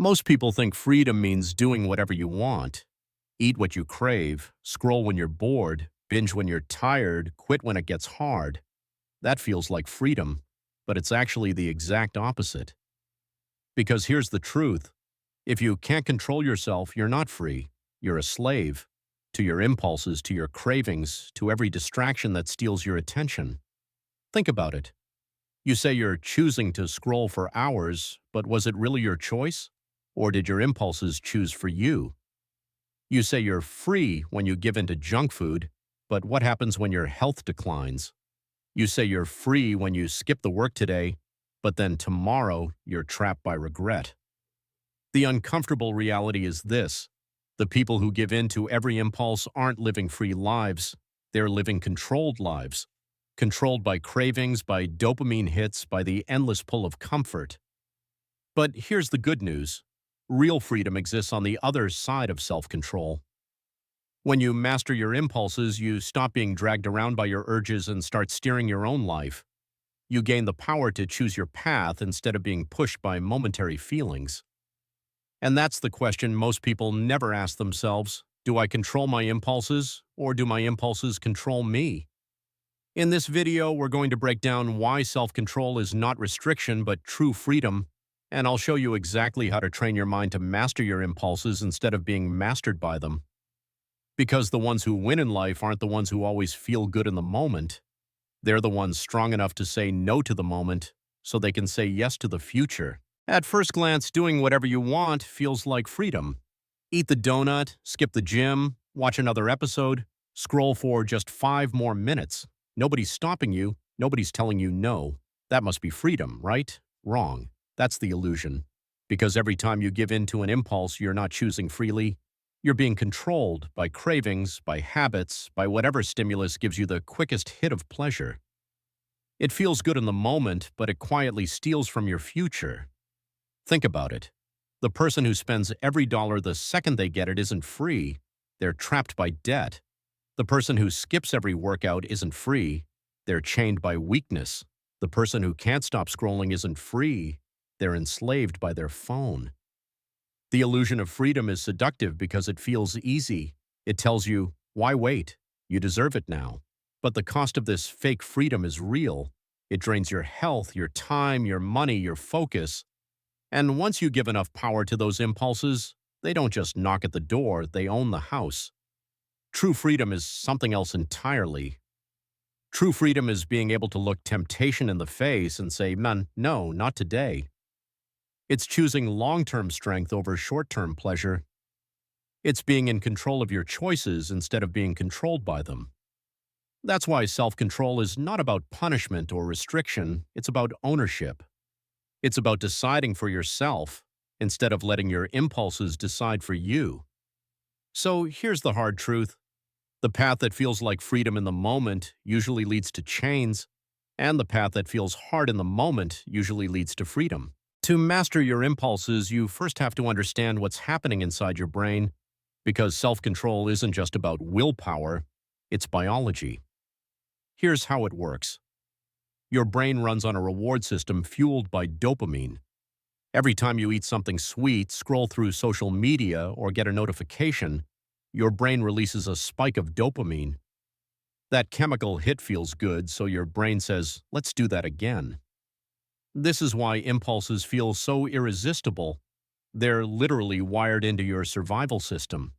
Most people think freedom means doing whatever you want. Eat what you crave, scroll when you're bored, binge when you're tired, quit when it gets hard. That feels like freedom, but it's actually the exact opposite. Because here's the truth. If you can't control yourself, you're not free. You're a slave to your impulses, to your cravings, to every distraction that steals your attention. Think about it. You say you're choosing to scroll for hours, but was it really your choice? Or did your impulses choose for you? You say you're free when you give in to junk food, but what happens when your health declines? You say you're free when you skip the work today, but then tomorrow you're trapped by regret. The uncomfortable reality is this. The people who give in to every impulse aren't living free lives. They're living controlled lives. Controlled by cravings, by dopamine hits, by the endless pull of comfort. But here's the good news. Real freedom exists on the other side of self-control. When you master your impulses, you stop being dragged around by your urges and start steering your own life. You gain the power to choose your path instead of being pushed by momentary feelings. And that's the question most people never ask themselves. Do I control my impulses, or do my impulses control me? In this video, we're going to break down why self-control is not restriction but true freedom, and I'll show you exactly how to train your mind to master your impulses instead of being mastered by them. Because the ones who win in life aren't the ones who always feel good in the moment. They're the ones strong enough to say no to the moment so they can say yes to the future. At first glance, doing whatever you want feels like freedom. Eat the donut, skip the gym, watch another episode, scroll for just 5 more minutes. Nobody's stopping you. Nobody's telling you no. That must be freedom, right? Wrong. That's the illusion. Because every time you give in to an impulse, you're not choosing freely. You're being controlled by cravings, by habits, by whatever stimulus gives you the quickest hit of pleasure. It feels good in the moment, but it quietly steals from your future. Think about it. The person who spends every dollar the second they get it isn't free. They're trapped by debt. The person who skips every workout isn't free. They're chained by weakness. The person who can't stop scrolling isn't free. They're enslaved by their phone. The illusion of freedom is seductive because it feels easy. It tells you, why wait? You deserve it now. But the cost of this fake freedom is real. It drains your health, your time, your money, your focus. And once you give enough power to those impulses, they don't just knock at the door, they own the house. True freedom is something else entirely. True freedom is being able to look temptation in the face and say, "Man, no, not today." It's choosing long-term strength over short-term pleasure. It's being in control of your choices instead of being controlled by them. That's why self-control is not about punishment or restriction, it's about ownership. It's about deciding for yourself instead of letting your impulses decide for you. So here's the hard truth. The path that feels like freedom in the moment usually leads to chains, and the path that feels hard in the moment usually leads to freedom. To master your impulses, you first have to understand what's happening inside your brain, because self-control isn't just about willpower, it's biology. Here's how it works. Your brain runs on a reward system fueled by dopamine. Every time you eat something sweet, scroll through social media, or get a notification, your brain releases a spike of dopamine. That chemical hit feels good, so your brain says, let's do that again. This is why impulses feel so irresistible. They're literally wired into your survival system.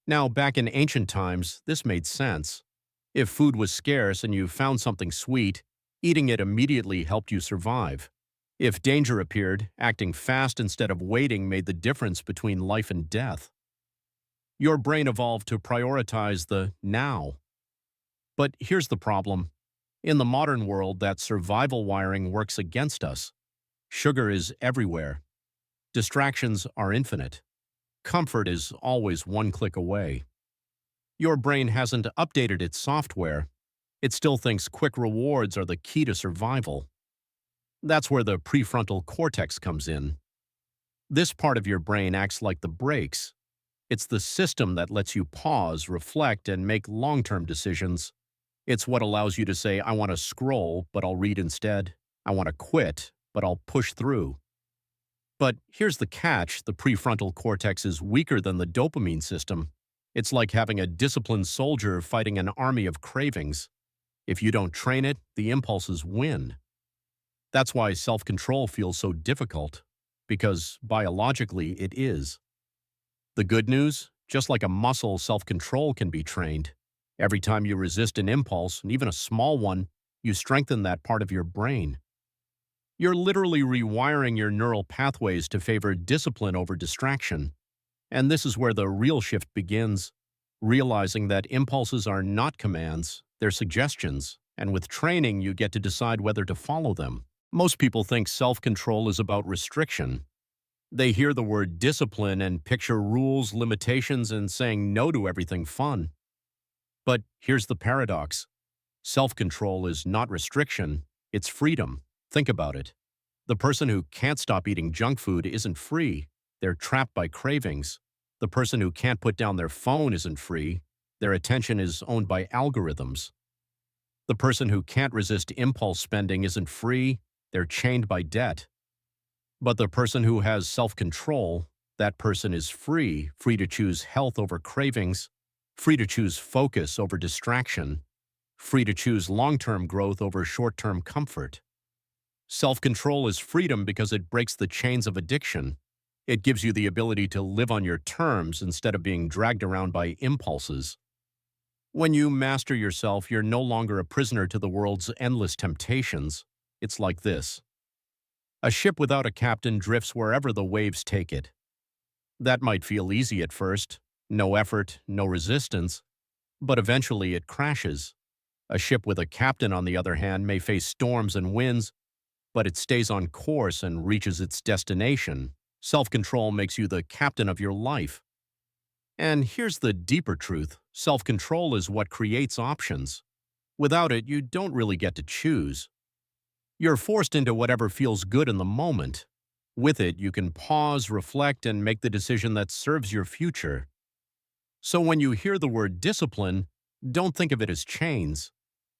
Now, back in ancient times, this made sense. If food was scarce and you found something sweet, eating it immediately helped you survive. If danger appeared, acting fast instead of waiting made the difference between life and death. Your brain evolved to prioritize the now. But here's the problem. In the modern world, that survival wiring works against us. Sugar is everywhere. Distractions are infinite. Comfort is always one click away. Your brain hasn't updated its software. It still thinks quick rewards are the key to survival. That's where the prefrontal cortex comes in. This part of your brain acts like the brakes. It's the system that lets you pause, reflect, and make long-term decisions. It's what allows you to say, I want to scroll, but I'll read instead. I want to quit, but I'll push through. But here's the catch: the prefrontal cortex is weaker than the dopamine system. It's like having a disciplined soldier fighting an army of cravings. If you don't train it, the impulses win. That's why self-control feels so difficult, because biologically it is. The good news, just like a muscle, self-control can be trained. Every time you resist an impulse, and even a small one, you strengthen that part of your brain. You're literally rewiring your neural pathways to favor discipline over distraction. And this is where the real shift begins, realizing that impulses are not commands, they're suggestions, and with training you get to decide whether to follow them. Most people think self-control is about restriction. They hear the word discipline and picture rules, limitations, and saying no to everything fun. But here's the paradox. Self-control is not restriction, it's freedom. Think about it. The person who can't stop eating junk food isn't free. They're trapped by cravings. The person who can't put down their phone isn't free. Their attention is owned by algorithms. The person who can't resist impulse spending isn't free. They're chained by debt. But the person who has self-control, that person is free, free to choose health over cravings, free to choose focus over distraction, free to choose long-term growth over short-term comfort. Self-control is freedom because it breaks the chains of addiction. It gives you the ability to live on your terms instead of being dragged around by impulses. When you master yourself, you're no longer a prisoner to the world's endless temptations. It's like this. A ship without a captain drifts wherever the waves take it. That might feel easy at first, no effort, no resistance, but eventually it crashes. A ship with a captain, on the other hand, may face storms and winds, but it stays on course and reaches its destination. Self-control makes you the captain of your life. And here's the deeper truth. Self-control is what creates options. Without it, you don't really get to choose. You're forced into whatever feels good in the moment. With it, you can pause, reflect, and make the decision that serves your future. So when you hear the word discipline, don't think of it as chains.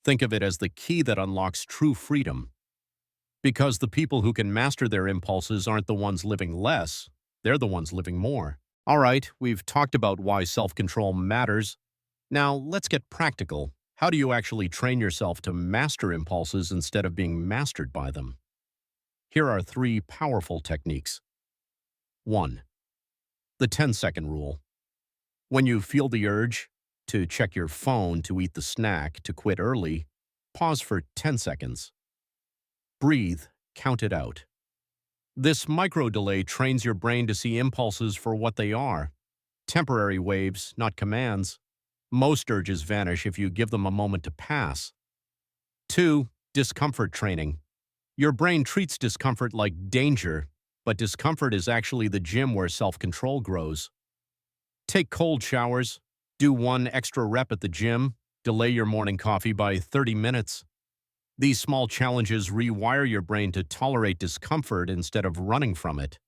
Think of it as the key that unlocks true freedom. Because the people who can master their impulses aren't the ones living less, they're the ones living more. All right, we've talked about why self-control matters. Now, let's get practical. How do you actually train yourself to master impulses instead of being mastered by them? Here are 3 powerful techniques. 1. The 10-second rule. When you feel the urge to check your phone, to eat the snack, to quit early, pause for 10 seconds. Breathe, count it out. This micro-delay trains your brain to see impulses for what they are. Temporary waves, not commands. Most urges vanish if you give them a moment to pass. 2. Discomfort training. Your brain treats discomfort like danger, but discomfort is actually the gym where self-control grows. Take cold showers. Do 1 extra rep at the gym. Delay your morning coffee by 30 minutes. These small challenges rewire your brain to tolerate discomfort instead of running from it.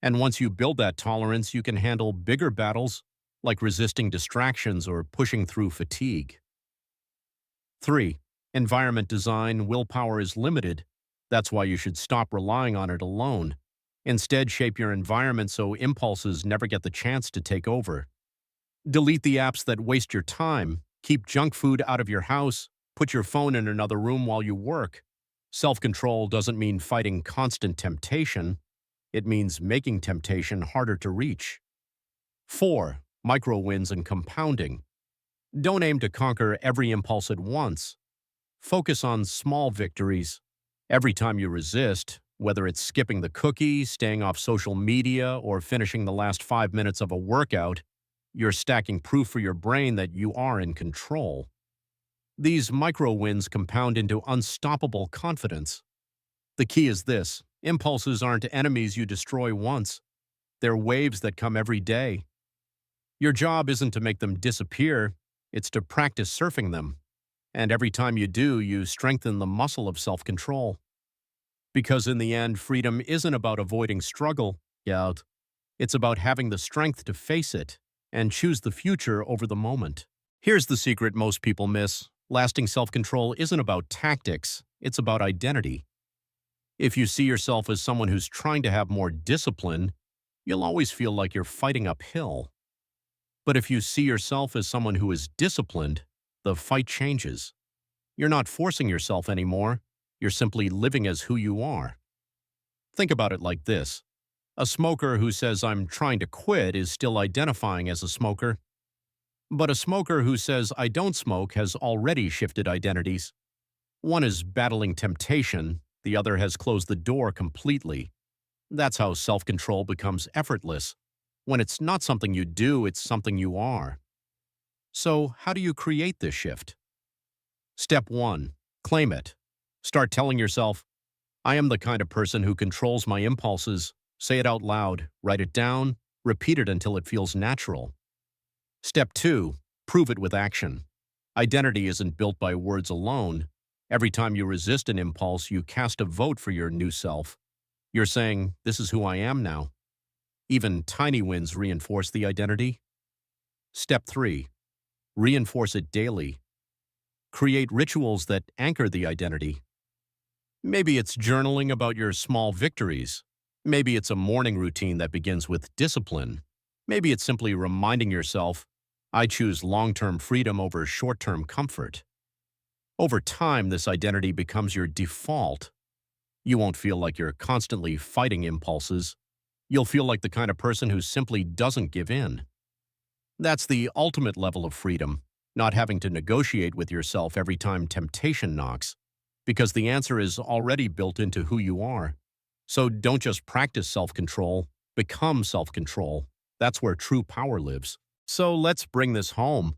And once you build that tolerance, you can handle bigger battles, like resisting distractions or pushing through fatigue. 3. Environment design. Willpower is limited. That's why you should stop relying on it alone. Instead, shape your environment so impulses never get the chance to take over. Delete the apps that waste your time. Keep junk food out of your house. Put your phone in another room while you work. Self-control doesn't mean fighting constant temptation. It means making temptation harder to reach. 4. Micro wins and compounding. Don't aim to conquer every impulse at once. Focus on small victories. Every time you resist, whether it's skipping the cookie, staying off social media, or finishing the last 5 minutes of a workout, you're stacking proof for your brain that you are in control. These micro wins compound into unstoppable confidence. The key is this: impulses aren't enemies you destroy once. They're waves that come every day. Your job isn't to make them disappear, it's to practice surfing them. And every time you do, you strengthen the muscle of self-control. Because in the end, freedom isn't about avoiding struggle, it's about having the strength to face it and choose the future over the moment. Here's the secret most people miss. Lasting self-control isn't about tactics, it's about identity. If you see yourself as someone who's trying to have more discipline, you'll always feel like you're fighting uphill. But if you see yourself as someone who is disciplined, the fight changes. You're not forcing yourself anymore. You're simply living as who you are. Think about it like this. A smoker who says, "I'm trying to quit," is still identifying as a smoker. But a smoker who says, "I don't smoke," has already shifted identities. One is battling temptation, the other has closed the door completely. That's how self-control becomes effortless. When it's not something you do, it's something you are. So, how do you create this shift? Step 1. Claim it. Start telling yourself, "I am the kind of person who controls my impulses." Say it out loud, write it down, repeat it until it feels natural. Step 2. Prove it with action. Identity isn't built by words alone. Every time you resist an impulse, you cast a vote for your new self. You're saying, "This is who I am now." Even tiny wins reinforce the identity. Step 3. Reinforce it daily. Create rituals that anchor the identity. Maybe it's journaling about your small victories. Maybe it's a morning routine that begins with discipline. Maybe it's simply reminding yourself, "I choose long-term freedom over short-term comfort." Over time, this identity becomes your default. You won't feel like you're constantly fighting impulses. You'll feel like the kind of person who simply doesn't give in. That's the ultimate level of freedom, not having to negotiate with yourself every time temptation knocks, because the answer is already built into who you are. So don't just practice self-control, become self-control. That's where true power lives. So let's bring this home.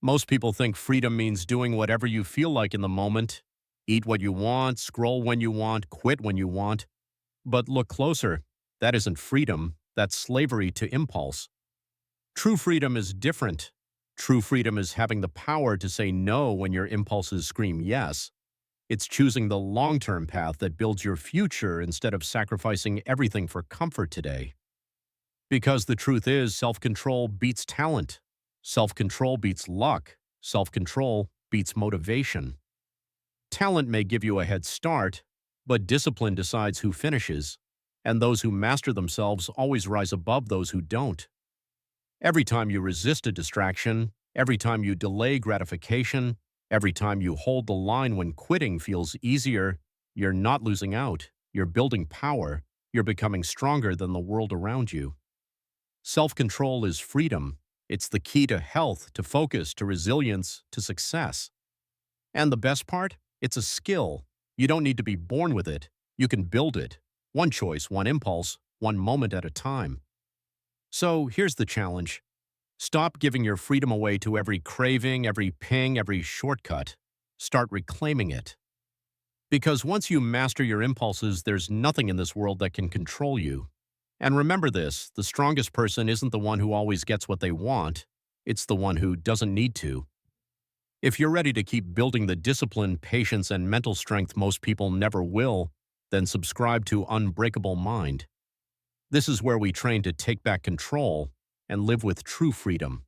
Most people think freedom means doing whatever you feel like in the moment. Eat what you want, scroll when you want, quit when you want. But look closer. That isn't freedom. That's slavery to impulse. True freedom is different. True freedom is having the power to say no when your impulses scream yes. It's choosing the long-term path that builds your future instead of sacrificing everything for comfort today. Because the truth is, self-control beats talent. Self-control beats luck. Self-control beats motivation. Talent may give you a head start, but discipline decides who finishes, and those who master themselves always rise above those who don't. Every time you resist a distraction, every time you delay gratification, every time you hold the line when quitting feels easier, you're not losing out, you're building power, you're becoming stronger than the world around you. Self-control is freedom. It's the key to health, to focus, to resilience, to success. And the best part? It's a skill. You don't need to be born with it. You can build it. One choice, one impulse, one moment at a time. So here's the challenge. Stop giving your freedom away to every craving, every ping, every shortcut. Start reclaiming it. Because once you master your impulses, there's nothing in this world that can control you. And remember this, the strongest person isn't the one who always gets what they want. It's the one who doesn't need to. If you're ready to keep building the discipline, patience, and mental strength most people never will, then subscribe to Unbreakable Mind. This is where we train to take back control and live with true freedom.